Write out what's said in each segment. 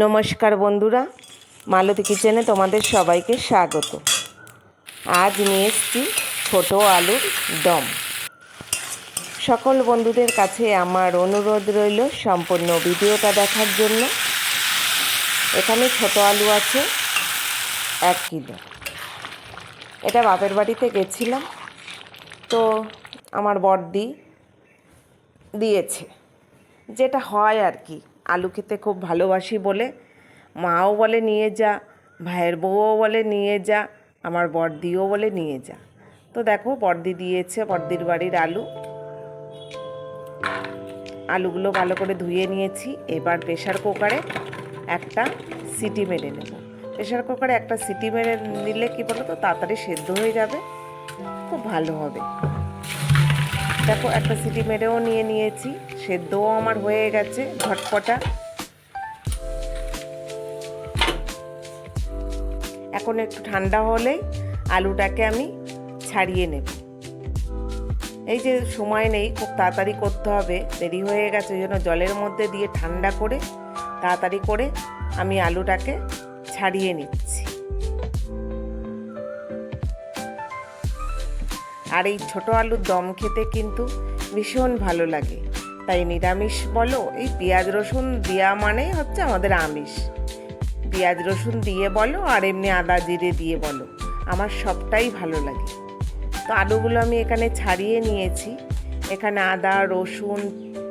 নমস্কার বন্ধুরা, মালতী কিচেনে তোমাদের সবাইকে স্বাগত। আজ নিয়ে এসেছি ছোটো আলুর দম। সকল বন্ধুদের কাছে আমার অনুরোধ রইল সম্পূর্ণ ভিডিওটা দেখার জন্য। এখানে ছোটো আলু আছে 1 কিলো। এটা বাপের বাড়িতে গেছিলাম, তো আমার বড়দি দিয়েছে, যেটা হয় আর কি। আলু খেতে খুব ভালোবাসি বলে মাও বলে নিয়ে যা, ভাইয়ের বউও বলে নিয়ে যা, আমার বড়দিও বলে নিয়ে যা। তো দেখো বড়দি দিয়েছে, বড়দির বাড়ির আলুগুলো ভালো করে ধুয়ে নিয়েছি। এবার প্রেশার কুকারে একটা সিটি মেরে নেব। প্রেশার কুকারে একটা সিটি মেরে নিলে কি বলো তো, তাড়াতাড়ি সেদ্ধ হয়ে যাবে, খুব ভালো হবে। দেখো একটা সিটি মেরেও নিয়েছি, সেদ্ধও আমার হয়ে গেছে ঝটপটা। এখন একটু ঠান্ডা হলেই আলুটাকে আমি ছাড়িয়ে নেব। এই যে সময় নেই, খুব তাড়াতাড়ি করতে হবে, দেরি হয়ে গেছে, ওই জন্য জলের মধ্যে দিয়ে ঠান্ডা করে তাড়াতাড়ি করে আমি আলুটাকে ছাড়িয়ে নিচ্ছি। আর এই ছোটো আলুর দম খেতে কিন্তু ভীষণ ভালো লাগে। তাই নিরামিষ বলো, এই পেঁয়াজ রসুন দেওয়া মানেই হচ্ছে আমাদের আমিষ। পেঁয়াজ রসুন দিয়ে বলো আর এমনি আদা জিরে দিয়ে বলো, আমার সবটাই ভালো লাগে। তো আলুগুলো আমি এখানে ছাড়িয়ে নিয়েছি। এখানে আদা রসুন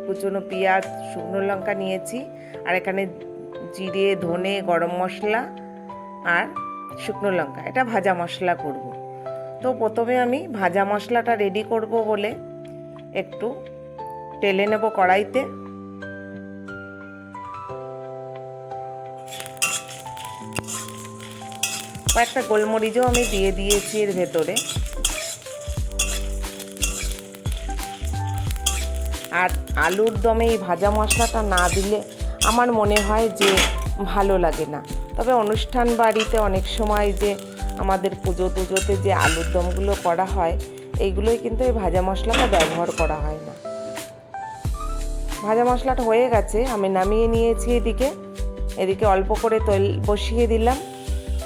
কুচনো পেঁয়াজ শুকনো লঙ্কা নিয়েছি, আর এখানে জিরে ধনে গরম মশলা আর শুকনো লঙ্কা, এটা ভাজা মশলা করব। তো প্রথমে আমি ভাজা মশলাটা রেডি করব বলে একটু টেলে নেব কড়াইতে। কয়েকটা গোলমরিচও আমি দিয়ে দিয়েছি এর ভেতরে। আর আলুর দমে এই ভাজা মশলাটা না দিলে আমার মনে হয় যে ভালো লাগে না। তবে অনুষ্ঠান বাড়িতে অনেক সময় যে আমাদের পুজোতে যে আলুর দমগুলো করা হয়, এইগুলোই কিন্তু এই ভাজা মশলাটা ব্যবহার করা হয় না। ভাজা মশলাটা হয়ে গেছে, আমি নামিয়ে নিয়েছি। এদিকে অল্প করে তেল বসিয়ে দিলাম।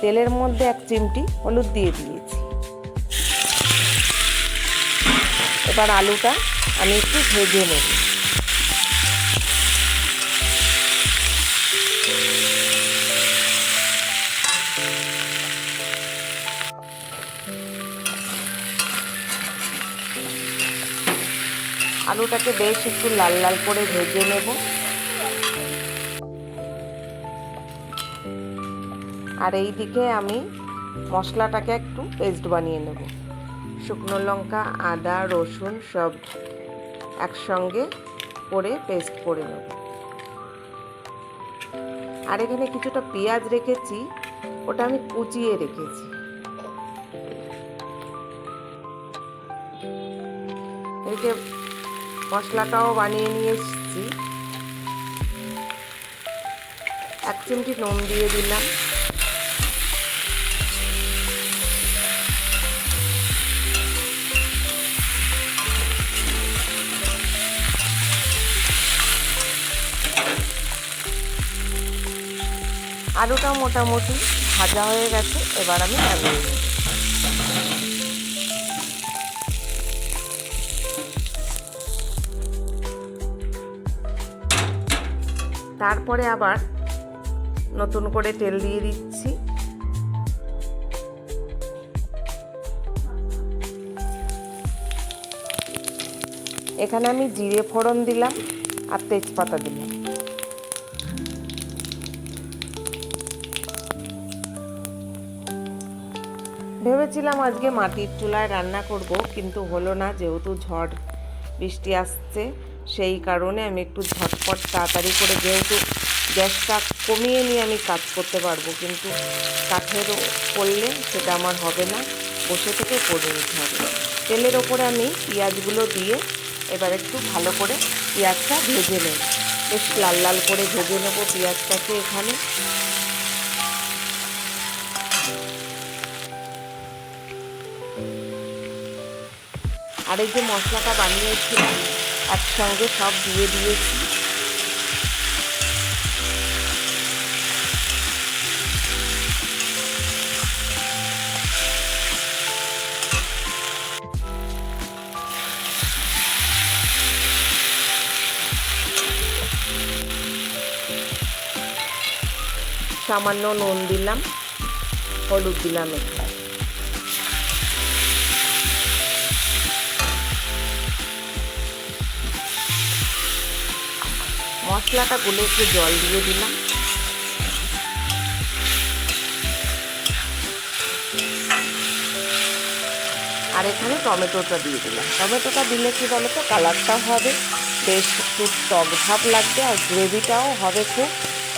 তেলের মধ্যে 1 চিমটি হলুদ দিয়ে দিয়েছি। এবার আলুটা আমি একটু ভেজে নেব। আলুটাকে বেশ একটু লাল লাল করে ভেজে নেব। আর এই দিকে আমি মশলাটাকে একটু পেস্ট বানিয়ে নেব। শুকনো লঙ্কা আদা রসুন সব একসঙ্গে করে পেস্ট করে নেব। আর এখানে কিছুটা পেঁয়াজ রেখেছি, ওটা আমি কুচিয়ে রেখেছি। এদিকে মশলাটাও বানিয়ে নিয়ে এসেছি। 1 চিমটি নুন দিয়ে দিলাম। আলুটা মোটামুটি ভাজা হয়ে গেছে, এবার আমি নামিয়ে নেব। তারপরে আবার নতুন করে তেল দিয়ে দিচ্ছি। এখানে আমি জিরে ফোড়ন দিলাম আর তেজপাতা দিলাম। ভেবেছিলাম আজকে মাটির চুলায় রান্না করব, কিন্তু হলো না। যেহেতু ঝড় বৃষ্টি আসছে, সেই কারণে আমি একটু ঝটপট তাড়াতাড়ি করে, যেহেতু গ্যাসটা কমিয়ে নিয়ে আমি কাজ করতে পারবো, কিন্তু কাঠের করলে সেটা আমার হবে না, বসে থেকে করে নিতে হবে। তেলের ওপরে আমি পেঁয়াজগুলো দিয়ে এবার একটু ভালো করে পেঁয়াজটা ভেজে নেব। বেশ লাল লাল করে ভেজে নেব পেঁয়াজটাকে এখানে। আর এই যে মশলাটা বানিয়েছিলাম একসঙ্গে সব দিয়ে দিয়েছি। সামান্য নুন দিলাম, হলুদ দিলাম একটু। মশলাটা গুলে একটু জল দিয়ে দিলাম। আর এখানে টমেটোটা দিয়ে দিলাম। টমেটোটা দিলে কি বলো তো, কালারটাও হবে, বেশ একটু টক ভাব লাগবে, আর গ্রেভিটাও হবে খুব।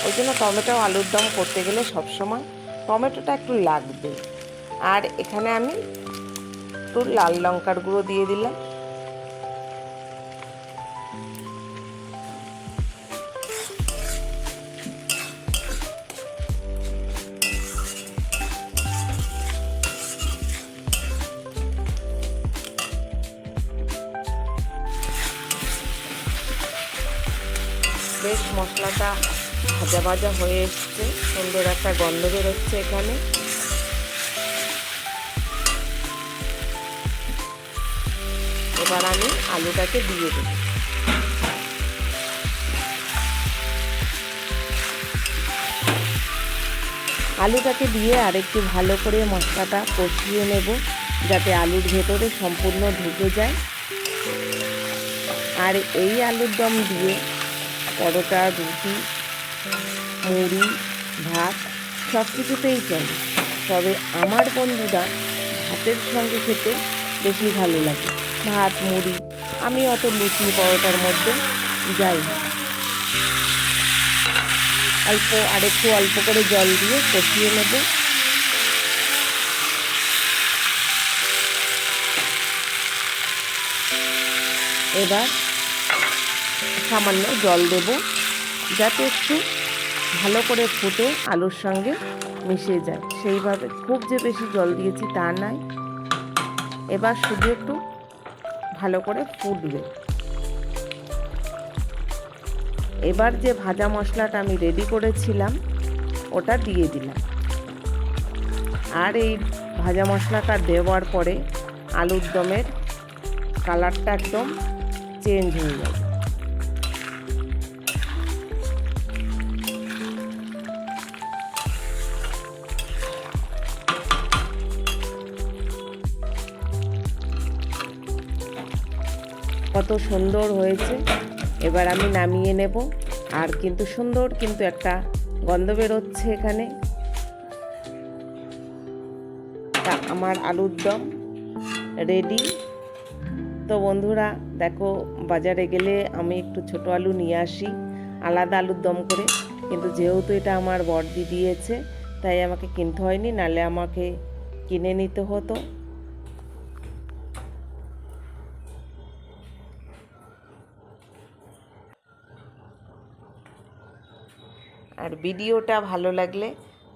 ওই জন্য টমেটো আলুর দম করতে গেলে সবসময় টমেটোটা একটু লাগবে। আর এখানে আমি একটু লাল লঙ্কার গুঁড়ো দিয়ে দিলাম। বেশ মশলাটা ভাজা ভাজা হয়ে এসছে, সুন্দর একটা গন্ধ বেরোচ্ছে এখানে। এবার আমি আলুটাকে দিয়ে দেব। আলুটাকে দিয়ে আরেকটু ভালো করে মশলাটা কষিয়ে নেব, যাতে আলুর ভেতরে সম্পূর্ণ ঢুকে যায়। আর এই আলুর দম দিয়ে পরোটা, রুটি, মুড়ি, ভাত সব কিছুতেই চলে। তবে আমার বন্ধুরা ভাতের সঙ্গে খেতে বেশি ভালো লাগে, ভাত মুড়ি। আমি অত লুচি পরোটার মধ্যে যাই না। আরেকটু অল্প করে জল দিয়ে কষিয়ে নেব। এবার সামান্য জল দেব, যাতে একটু ভালো করে ফুটে আলুর সঙ্গে মিশে যায়। সেইভাবে খুব যে বেশি জল দিয়েছি তা নয়। এবার শুধু একটু ভালো করে ফুটবে। এবার যে ভাজা মশলাটা আমি রেডি করেছিলাম ওটা দিয়ে দিলাম। আর এই ভাজা মশলাটা দেওয়ার পরে আলুর দমের কালারটা একদম চেঞ্জ হয়ে যাবে। কত সুন্দর হয়েছে। এবার আমি নামিয়ে নেব। আর কিন্তু সুন্দর কিন্তু একটা গন্ধ বেরোচ্ছে এখানে। তা আমার আলুর দম রেডি। তো বন্ধুরা দেখো, বাজারে গেলে আমি একটু ছোট আলু নিয়ে আসি আলাদা আলুর দম করে, কিন্তু যেহেতু এটা আমার বড়দি দিয়েছে তাই আমাকে কিনতে হয়নি, নালে আমাকে কিনে নিতে হতো। আর ভিডিওটা ভালো লাগলে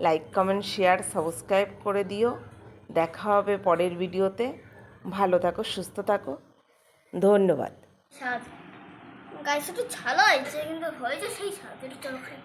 লাইক, কমেন্ট, শেয়ার, সাবস্ক্রাইব করে দিও। দেখা হবে পরের ভিডিওতে। ভালো থাকো, সুস্থ থাকো, ধন্যবাদ। স্বাদ গাইস একটু ছালা হয়েছে, কিন্তু হয়েছে সেই স্বাদ। একটু চলো খাই।